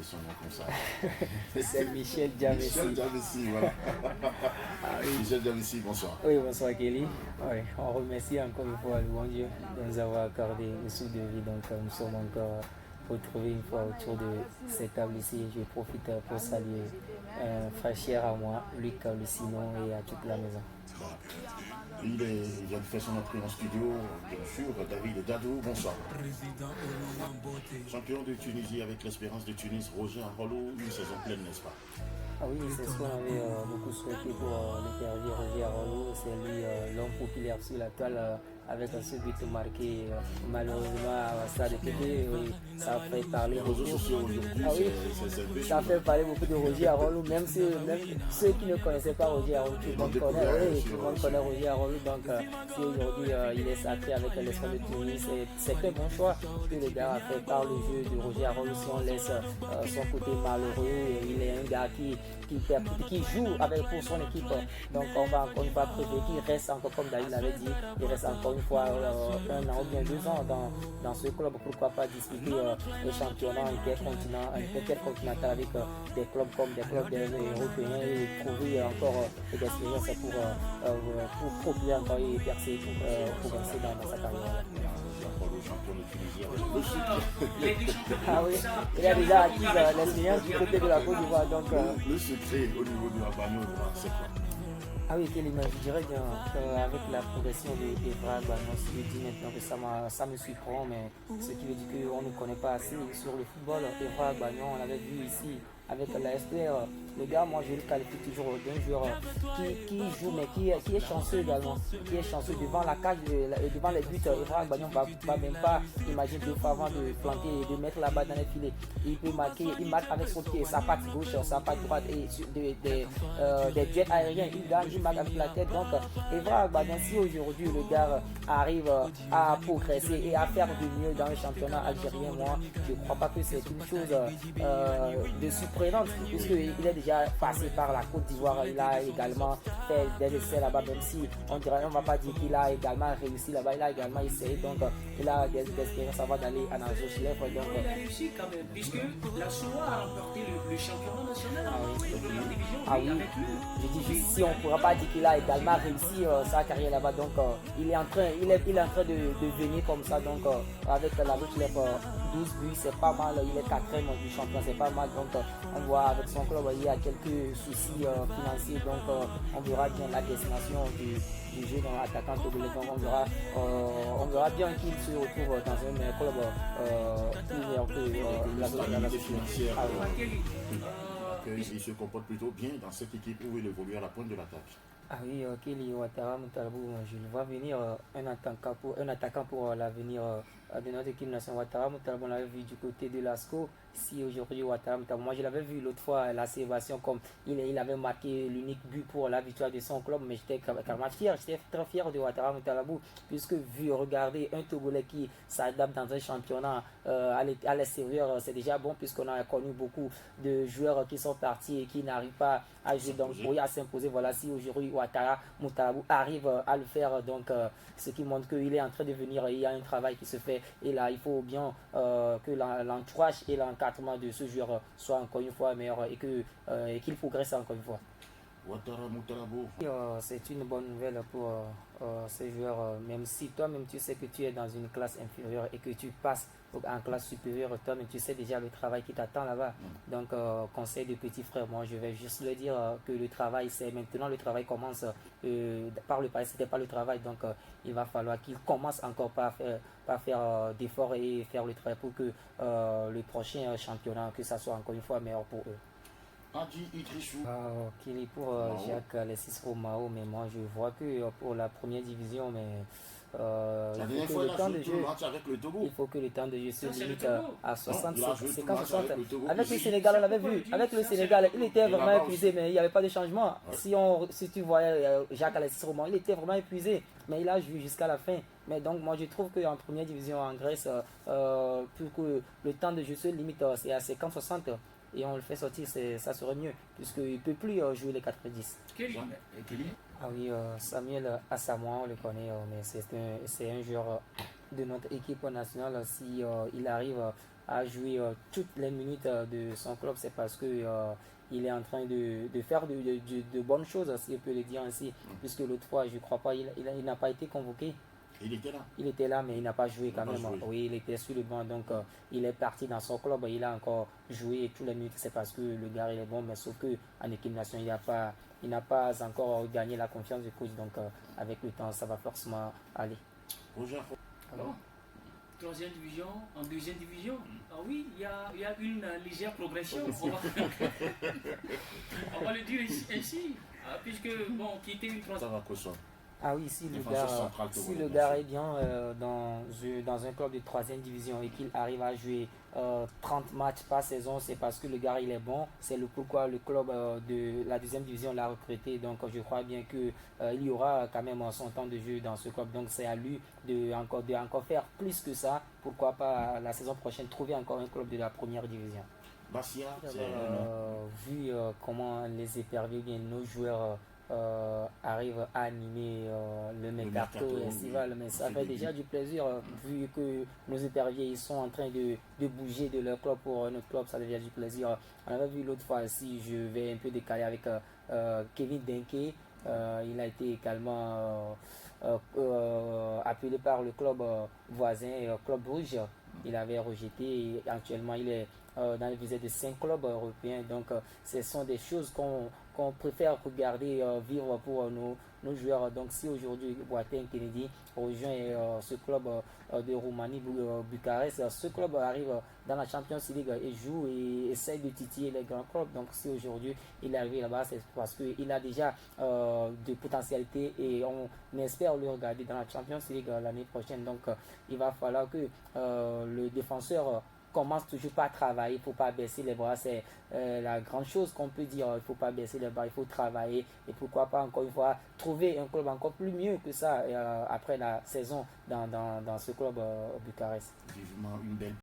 son nom comme ça. C'est Michel Diamessi. Michel Diamessi, voilà. Oui. Michel Diamessi, bonsoir. Oui, bonsoir Kelly. Oui, on remercie encore une fois le bon Dieu de nous avoir accordé le souffle de vie. Donc nous sommes encore retrouvés une fois autour de cette table ici. Je profite pour saluer un frère cher à moi, Luc Lucinon, et à toute la maison. Voilà. Il vient de faire son entrée en studio, bien sûr, David Dadou, bonsoir. Champion de Tunisie avec l'Espérance de Tunis, Roger Arrolo, une saison pleine, n'est-ce pas? Ah oui, c'est ce qu'on avait beaucoup souhaité pour le père Roger Arrolo. C'est lui l'homme populaire sur la toile avec ce but marqué malheureusement à Stade Pété. Oui, ça a fait parler Les beaucoup. réseaux sociaux aujourd'hui, Ah oui, ça fait parler beaucoup de Roger Arrolo, même ceux qui ne connaissaient pas Roger Arrolo, tout le monde connaît, oui, tout le monde connaît Roger Arrolo. Donc si aujourd'hui il est sacré avec l'Espoir de Tunis, c'est un bon choix que le gars a fait par le jeu de Roger Arrolo. Si on laisse son côté malheureux, il est un gars qui joue pour son équipe. Donc on va encore une fois préférer qu'il reste encore, comme David l'avait dit, il reste encore une fois 1 an ou bien 2 ans dans ce club. Pourquoi pas disputer le championnat intercontinental avec des clubs comme des clubs européens et trouver encore des expériences pour produire encore et percer, progresser dans sa carrière. Ah oui, il a déjà acquis l'expérience du côté de la Côte d'Ivoire. Donc, le secret au niveau de la bagnole, c'est quoi? Ah oui, quelle image, je dirais bien qu'avec la progression d'Evra Banon, je dis maintenant que ça me surprend, mais ce qui veut dire qu'on ne connaît pas assez sur le football. Evra Banon, on l'avait vu ici avec la SPR. Le gars, moi je le qualifie toujours d'un joueur qui joue, mais qui est chanceux également. Qui est chanceux devant la cage, devant les buts. Evra Bagnon ne va même pas imaginer deux fois avant de flanquer et de mettre la balle dans les filets. Il peut marquer, il marque avec son pied, sa patte gauche, sa patte droite et des jets aériens. Il gagne, il marque avec la tête. Donc, Evra Bagnon, si aujourd'hui le gars arrive à progresser et à faire du mieux dans le championnat algérien, moi je ne crois pas que c'est une chose de surprenante, puisqu'il est déjà passé par la Côte d'Ivoire. Il a également fait des essais là-bas, même si on ne va pas dire qu'il a également réussi là-bas, il a également essayé. Donc il a des expériences avant d'aller à Nazochilef. Il a réussi quand même, puisque la SOA a remporté le championnat national de première division avec lui. Je dis juste, si on ne pourra pas dire qu'il a également réussi sa carrière là-bas, donc il est en train de venir comme ça. Donc avec la Nazochilef, 12 buts, c'est pas mal. Il est 4e du championnat, c'est pas mal. Donc on voit avec son club, il y a quelques soucis financiers. Donc on verra bien la destination du jeu dans l'attaquant togolais. Donc on verra bien qu'il se retrouve dans un club plus meilleur que la financière. Il se comporte plutôt bien dans cette équipe où il évolue à la pointe de l'attaque. Ah oui, Kelly Ouattara Moutalabou, je le vois venir un attaquant pour l'avenir de notre équipe nationale. Ouattara Moutalabou, on l'avait vu du côté de l'ASCO. Si aujourd'hui Ouattara Moutalabou, moi je l'avais vu l'autre fois, la célébration, comme il avait marqué l'unique but pour la victoire de son club, mais j'étais carrément fier, j'étais très fier de Ouattara Moutalabou, puisque regarder un Togolais qui s'adapte dans un championnat à l'extérieur, c'est déjà bon, puisqu'on a connu beaucoup de joueurs qui sont partis et qui n'arrivent pas à jouer, donc à s'imposer. Voilà, si aujourd'hui Ouattara Moutalabou arrive à le faire, donc ce qui montre qu'il est en train de venir, il y a un travail qui se fait, et là il faut bien que l'entourage et l'encadrement de ce joueur soit encore une fois meilleur et qu'il progresse encore une fois. Ouattara Moutalabou. C'est une bonne nouvelle pour ces joueurs, même si toi-même tu sais que tu es dans une classe inférieure et que tu passes en classe supérieure, toi-même tu sais déjà le travail qui t'attend là-bas. Donc conseil de petit frère, moi je vais juste le dire que le travail, c'est maintenant, le travail commence par le passé, c'était pas le travail. Donc il va falloir qu'ils commencent encore par faire d'efforts et faire le travail pour que le prochain championnat, que ça soit encore une fois meilleur pour eux. Adi Idrissou. Qu'il est pour Jacques Alexis Romao, mais moi je vois que pour la première division, mais il faut que le temps de jeu, il faut que le temps de jeu se limite à 60, 50, 60. Avec le Sénégal, on l'avait vu, avec le Sénégal, il était vraiment épuisé, mais il n'y avait pas de changement. Si tu voyais Jacques Alexis Romao, il était vraiment épuisé, mais il a joué jusqu'à la fin. Mais donc moi je trouve qu'en première division en Grèce, pour que le temps de jeu se limite, c'est à 50-60. Et on le fait sortir, ça serait mieux, puisqu'il ne peut plus jouer les 90. Kelly. Ah oui, Samuel Asamoah, on le connaît, mais c'est un joueur de notre équipe nationale, si il arrive à jouer toutes les minutes de son club, c'est parce que il est en train de faire de bonnes choses, si on peut le dire ainsi, puisque l'autre fois, je ne crois pas, il n'a pas été convoqué. Il était là. Il était là, mais il n'a pas joué quand même. Joué. Oui, il était sur le banc, donc il est parti dans son club. Il a encore joué tous les minutes. C'est parce que le gars il est bon, mais sauf que en équipe nationale, il n'a pas encore gagné la confiance du coach. Donc avec le temps, ça va forcément aller. Roger. Alors, troisième division, en deuxième division, ah oui, il y a une légère progression. On va le dire ainsi, puisque bon, quitter une troisième. Ah oui, si le gars est bien dans un club de troisième division et qu'il arrive à jouer 30 matchs par saison, c'est parce que le gars il est bon. C'est le pourquoi le club de la deuxième division l'a recruté. Donc je crois bien que il y aura quand même son temps de jeu dans ce club. Donc c'est à lui de encore faire plus que ça. Pourquoi pas la saison prochaine trouver encore un club de la première division. Bastia, vu comment les éperviers, bien nos joueurs arrivent à animer le mercato estival, mais ça fait déjà du plaisir vu que nos éperviers ils sont en train de bouger de leur club pour notre club, ça devient du plaisir. On avait vu l'autre fois, si je vais un peu décaler avec Kevin Denke, il a été également appelé par le club voisin, Club Rouge. Il avait rejeté et actuellement il est dans les visées de 5 clubs européens. Donc ce sont des choses qu'on préfère regarder vivre pour nos joueurs. Donc si aujourd'hui Boateng Kennedy rejoint ce club de Roumanie, Bucarest, ce club arrive dans la Champions League et joue et essaye de titiller les grands clubs. Donc si aujourd'hui il est arrivé là-bas, c'est parce qu'il a déjà de potentialité et on espère le regarder dans la Champions League l'année prochaine. Donc il va falloir que le défenseur commence toujours par travailler, il ne faut pas baisser les bras, c'est la grande chose qu'on peut dire, il ne faut pas baisser les bras, il faut travailler et pourquoi pas encore une fois trouver un club encore plus mieux que ça après la saison dans ce club au Bucarest. Vivement une belle